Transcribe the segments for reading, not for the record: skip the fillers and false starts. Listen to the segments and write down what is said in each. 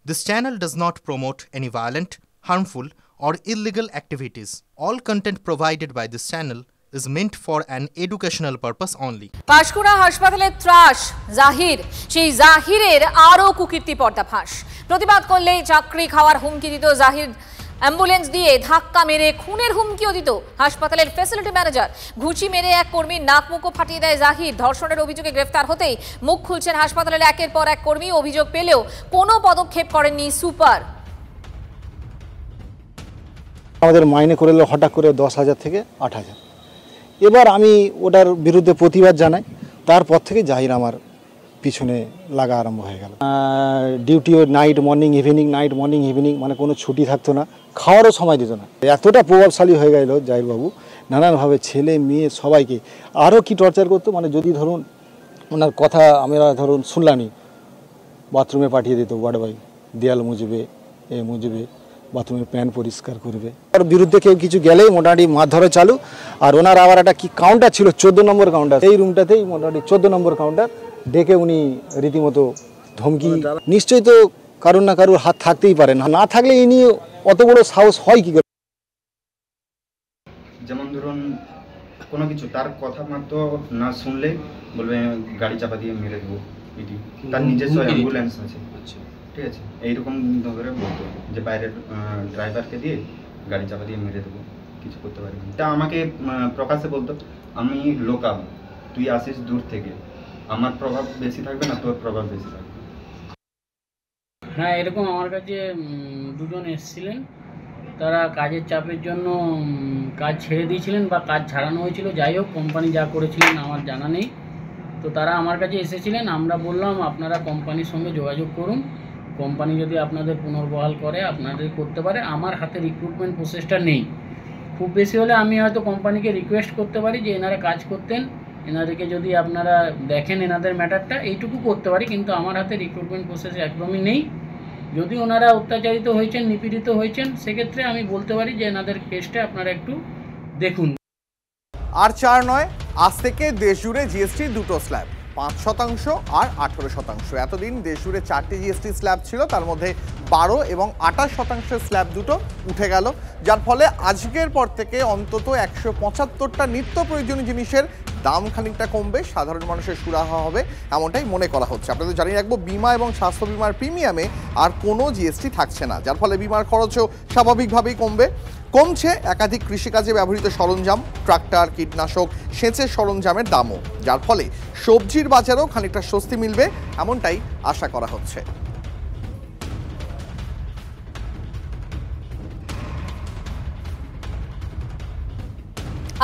This channel does not promote any violent, harmful, or illegal activities. All content provided by this channel is meant for an educational purpose only. Panskura হাসপাতালে ত্রাস জাহির, সেই জাহিরের আরও কুকীর্তি পর্দাফাঁস। প্রতিবাদ করলে চাকরি খাওয়ার হুমকি দিত জাহির। অ্যাম্বুলেন্স দিয়ে ধাক্কা মেরে খুনের হুমকিও দিত হাসপাতালের ফ্যাসিলিটি ম্যানেজার। ঘুষি মেরে এক কর্মীর নাক মুখও ফাটিয়ে দেয় জাহির। ধর্ষণের অভিযোগে গ্রেফতার হতেই মুখ খুলছেন হাসপাতালের একের পর এক কর্মী। অভিযোগ পেলেও কোনো পদক্ষেপ করেননি সুপার। আমাদের মাইনে করে দিল হঠাৎ করে 10,000 থেকে 8,000। এবার আমি ওটার বিরুদ্ধে প্রতিবাদ জানাই। তারপর থেকে জাহির আমার পিছনে লাগা আরম্ভ হয়ে গেল। ডিউটিও night morning evening, night morning evening, মানে কোনো ছুটি থাকতো না, খাওয়ারও সময় দিত না। এতটা প্রভাবশালী হয়ে গেল জাহিরবাবু, নানানভাবে ছেলে মেয়ে সবাইকে আরও কি টর্চার করতো। মানে যদি ধরুন ওনার কথা আমরা ধরুন শুনলামই, বাথরুমে পাঠিয়ে দিত ওয়ার্ড বয়, দেয়াল মুছবে, এ মুছবে, বাথরুমের প্যান পরিষ্কার করবে। ওর বিরুদ্ধে কেউ কিছু গেলেই মোটামুটি মারধরে চালু। আর ওনার আবার একটা কি কাউন্টার ছিল, 14 নম্বর কাউন্টার, এই রুমটাতেই মোটামুটি 14 নম্বর কাউন্টার ডেকে উনি রীতিমতো ধমকি। নিশ্চয়ই তো কারোর না কারোর হাত থাকতেই পারে, না থাকলে ইনি অত বড় সাহস হয় কি করে। যেমন ধরুন কোনো কিছু তার কথা মাত্র না শুনলে বলবে গাড়ি চাপা দিয়ে মেরে দেবো, এটি তার নিজস্ব অ্যাম্বুলেন্স আছে, ঠিক আছে, এইরকম ধরে বলতো যে বাইরের ড্রাইভারকে দিয়ে গাড়ি চাপা দিয়ে মেরে দেবো, কিছু করতে পারি না। তা আমাকে প্রকাশ্যে বলতো আমি লোকাল, তুই আসিস দূর থেকে, আমার প্রভাব বেশি থাকবে না তোর প্রভাব বেশি থাকবে। হ্যাঁ, এরকম আমার কাছে দুজন এসেছিলেন। তারা কাজের চাপের জন্য কাজ ছেড়ে দিয়েছিলেন বা কাজ ছাড়ানো হয়েছিল। যাই হোক, কোম্পানি যা করেছিলেন আমার জানা নেই। তো তারা আমার কাছে এসেছিলেন। আমরা বললাম আপনারা কোম্পানির সঙ্গে যোগাযোগ করুন, কোম্পানি যদি আপনাদের পুনর্বহাল করে আপনাদের করতে পারে। আমার হাতে রিক্রুটমেন্ট প্রসেসটা নেই। খুব বেশি হলে আমি হয়তো কোম্পানিকে রিকোয়েস্ট করতে পারি যে এনারা কাজ করতেন, এনাদেরকে যদি আপনারা দেখেন এনাদের ম্যাটারটা, এইটুকু করতে পারি। কিন্তু আমার হাতে রিক্রুটমেন্ট প্রসেস একদমই নেই। যদি ওনারা অত্যাচারিত হয়েছেন, নিপীড়িত হয়েছেন, সেক্ষেত্রে আমি বলতে পারি যে এনাদের কেসটা আপনারা একটু দেখুন। আর 4 নয়, আজ থেকে দেশজুড়ে জিএসটি দুটো স্ল্যাব, 5% আর 18%। এতদিন দেশজুড়ে 4টি জিএসটি স্ল্যাব ছিল, তার মধ্যে 12 এবং 28% স্ল্যাব দুটো উঠে গেল, যার ফলে আজকের পর থেকে অন্তত 175টা নিত্য প্রয়োজনীয় জিনিসের দাম খানিকটা কমবে, সাধারণ মানুষের সুরাহা হবে, এমনটাই মনে করা হচ্ছে। আপনাদের জানিয়ে রাখবো, বিমা এবং স্বাস্থ্য বিমার প্রিমিয়ামে আর কোনো জিএসটি থাকছে না, যার ফলে বিমার খরচও স্বাভাবিকভাবেই কমছে একাধিক কৃষিকাজে ব্যবহৃত সরঞ্জাম, ট্রাক্টর, কীটনাশক, সেচের সরঞ্জামের দামও, যার ফলে সবজির বাজারেও খানিকটা স্বস্তি মিলবে, এমনটাই আশা করা হচ্ছে।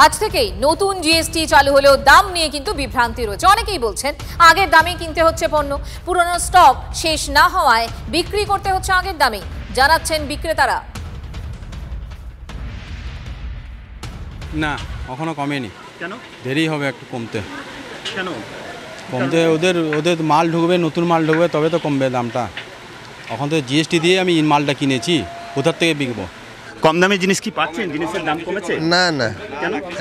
আজ থেকেই নতুন জিএসটি চালু হলেও দাম নিয়ে কিন্তু বিভ্রান্তি রয়েছে। অনেকেই বলছেন আগের দামে কিনতে হচ্ছে পণ্য, পুরনো স্টক শেষ না হওয়ায় বিক্রি করতে হচ্ছে আগের দামে, জানাচ্ছেন বিক্রেতারা। না, এখনো কমেনি। কেন? দেরি হবে একটু কমতে। কেন কমতে? ওদের মাল ঢুকবে, নতুন মাল ঢুকবে, তবে তো কমবে দামটা। এখন তো জিএসটি দিয়ে আমি মালটা কিনেছি, কোথার থেকে বিকবো? কম দামে জিনিস কি পাচ্ছেন? জিনিসের দাম কমেছে? না না,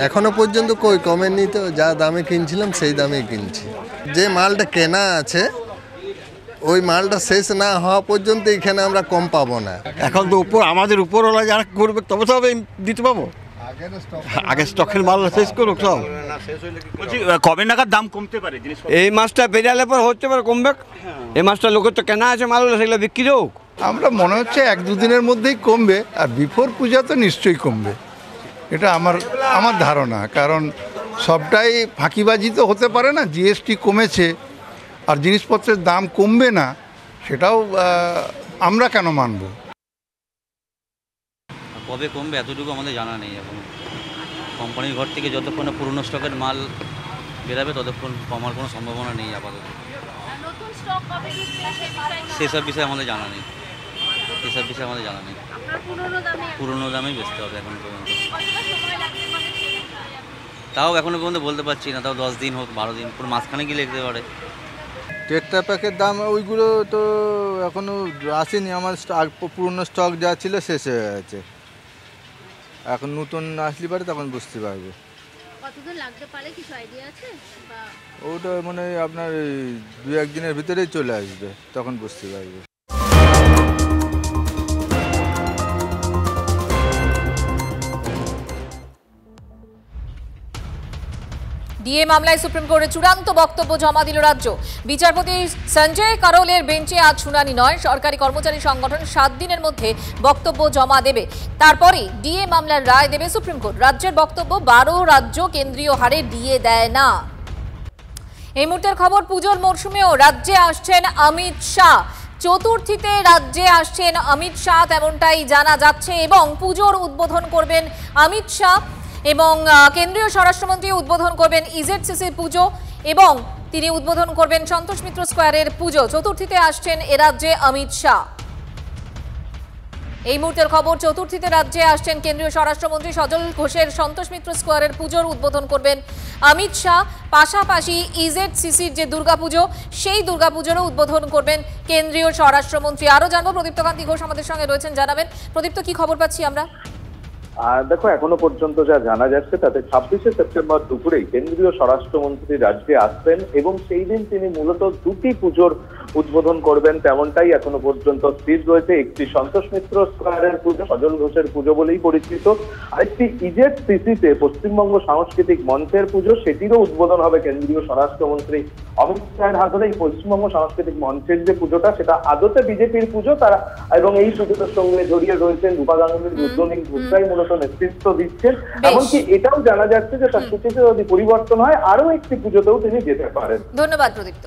এখনো পর্যন্ত কই কমেনি তো। যা দামে কিনছিলাম সেই দামেই কিনছি। যে মালটা কেনা আছে ওই মালটা শেষ না হওয়া পর্যন্ত এখানে আমরা কম পাবো না। এখন তো আমাদের উপরওয়ালা যারা করবে তবে তো হবে দিতে পাবো। আগে স্টকের মাল শেষ করুক সব। কবে নাগাদ দাম কমতে পারে জিনিস? এই মাছটা বেরিয়ালে পর হচ্ছে পারে কমবে। এই মাছটা লোকের তো কেনা আছে মাল, সেগুলো বিক্রি হোক। আমরা মনে হচ্ছে 1-2 দিনের মধ্যেই কমবে, আর বিফোর পূজা তো নিশ্চয়ই কমবে, এটা আমার ধারণা। কারণ সবটাই ফাঁকিবাজি তো হতে পারে না। জিএসটি কমেছে আর জিনিসপত্রের দাম কমবে না, সেটাও আমরা কেন মানব? কবে কমবে এতটুকু আমাদের জানা নেই এখন। কোম্পানির ঘর থেকে যতক্ষণ পুরনো স্টকের মাল বেরাবে ততক্ষণ কমার কোনো সম্ভাবনা নেই আপাতত। সেসব বিষয়ে আমাদের জানা নেই, পুরনো দামেই বেচতে হবে এখন পর্যন্ত। তাও এখনো পর্যন্ত বলতে পারছি না, তাও 10 দিন হোক, 12 দিন, পুরো মাঝখানে গিয়ে লিখতে পারে। টেট্রা প্যাকের দাম ওইগুলো তো এখনো আসেনি। আমার পুরনো স্টক যা ছিল শেষ হয়ে গেছে। এখন নতুন আসলে পারে তখন বুঝতে পারবো। কতদিন লাগতে পারে কিছু আইডিয়া আছে? ওটা মানে আপনার 2-1 দিনের ভিতরেই চলে আসবে, তখন বুঝতে পারবে। ডিএ মামলায় সুপ্রিম কোর্টে চূড়ান্ত বক্তব্য জমা দিল রাজ্য। বিচারপতি সঞ্জয় কারোলের বেঞ্চে আজ শুনানি নয়, সরকারি কর্মচারী সংগঠন 7 দিনের মধ্যে বক্তব্য জমা দেবে, তারপরে ডিএ মামলার রায় দেবে সুপ্রিম কোর্ট। রাজ্যের বক্তব্য, 12 রাজ্য কেন্দ্রীয় হারে ডিএ দেয় না। এই মুহূর্তের খবর, পুজোর মরশুমেও রাজ্যে আসছেন অমিত শাহ। চতুর্থীতে রাজ্যে আসছেন অমিত শাহ তেমনটাই জানা যাচ্ছে এবং পুজোর উদ্বোধন করবেন অমিত শাহ এবং কেন্দ্রীয় স্বরাষ্ট্রমন্ত্রী উদ্বোধন করবেন ইজেডসিসির পুজো এবং তিনি উদ্বোধন করবেন সন্তোষ মিত্র স্কোয়ারের পুজো। চতুর্থীতে আসছেন এ রাজ্যে অমিত শাহ। এই মুহূর্তের খবর, চতুর্থীতে রাজ্যে আসছেন কেন্দ্রীয় স্বরাষ্ট্রমন্ত্রী সজল ঘোষের সন্তোষ মিত্র স্কোয়ারের পুজোর উদ্বোধন করবেন অমিত শাহ। পাশাপাশি ইজেডসিসির যে দুর্গাপুজো, সেই দুর্গাপুজোরও উদ্বোধন করবেন কেন্দ্রীয় স্বরাষ্ট্রমন্ত্রী। আরো জানবো, প্রদীপ্ত কান্তি ঘোষ আমাদের সঙ্গে রয়েছেন, জানাবেন। প্রদীপ্ত, কি খবর পাচ্ছি আমরা? দেখো, এখনো পর্যন্ত যা জানা যাচ্ছে তাতে 26শে সেপ্টেম্বর দুপুরেই কেন্দ্রীয় স্বরাষ্ট্রমন্ত্রী রাজ্যে আসবেন এবং সেই দিন তিনি মূলত 2টি পুজোর উদ্বোধন করবেন, তেমনটাই এখনো পর্যন্ত স্থির রয়েছে। একটি সন্তোষ মিত্র স্কোয়ারের পুজো, সজল ঘোষের পুজো বলেই পরিচিত, আরেকটি ইজেডসিসিতে পশ্চিমবঙ্গ সাংস্কৃতিক মঞ্চের পুজো, সেটিরও উদ্বোধন হবে কেন্দ্রীয় স্বরাষ্ট্রমন্ত্রী অমিত শাহের হাত ধরে। এই পশ্চিমবঙ্গ সাংস্কৃতিক মঞ্চের যে পুজোটা, সেটা আদতে বিজেপির পুজো তারা, এবং এই পুজোটার সঙ্গে জড়িয়ে রয়েছেন রূপা গাঙ্গুলির, রুদ্রনীল গুপ্তাই মূলত নেতৃত্ব দিচ্ছেন। এমনকি এটাও জানা যাচ্ছে যে তার সূচিতে যদি পরিবর্তন হয়, আরো একটি পুজোতেও তিনি যেতে পারেন। ধন্যবাদ প্রদীপ্ত।